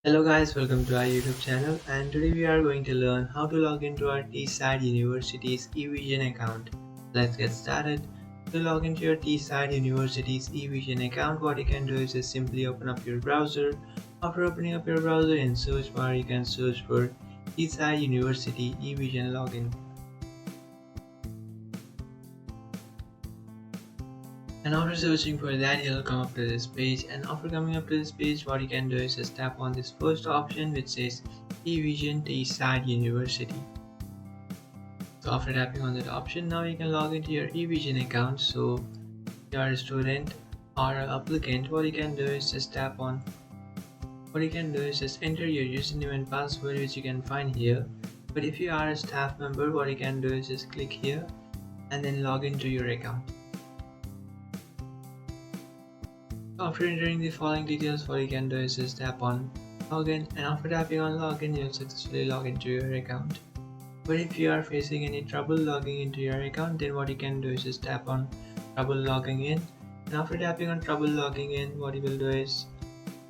Hello guys, welcome to our YouTube channel, and today we are going to learn how to log into our Teesside University's eVision account. Let's get started. To log into your Teesside University's eVision account, what you can do is just simply open up your browser. After opening up your browser, in search bar you can search for Teesside University eVision login. And after searching for that, you'll come up to this page, and after coming up to this page, what you can do is just tap on this first option which says eVision Teesside University. So after tapping on that option, now you can log into your eVision account. So if you are a student or an applicant, what you can do is just enter your username and password, which you can find here. But if you are a staff member, what you can do is just click here and then log into your account. After entering the following details, what you can do is just tap on login, and after tapping on login, you'll successfully log into your account. But if you are facing any trouble logging into your account, then what you can do is just tap on trouble logging in, and after tapping on trouble logging in, what you will do is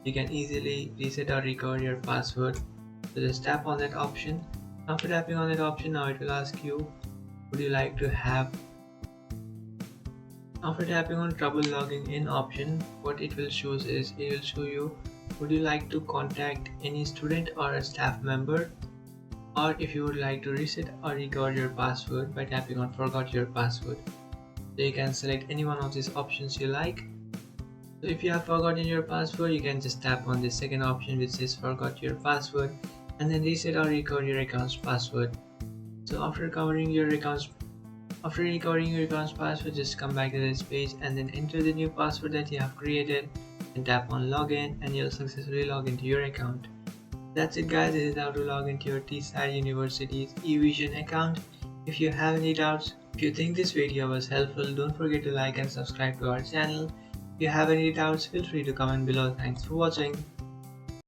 you can easily reset or recover your password. So just tap on that option. After tapping on that option, now it will ask you, would you like to have. After tapping on trouble logging in option, what it will show is it will show you, would you like to contact any student or a staff member, or if you would like to reset or recover your password by tapping on forgot your password. So you can select any one of these options you like. So if you have forgotten your password, you can just tap on the second option which says forgot your password and then reset or recover your account's password. So after recovering your account's password, just come back to this page and then enter the new password that you have created and tap on login, and you'll successfully log into your account. That's it guys, this is how to log into your Teesside University's eVision account. If you have any doubts, if you think this video was helpful, don't forget to like and subscribe to our channel. If you have any doubts, feel free to comment below. Thanks for watching.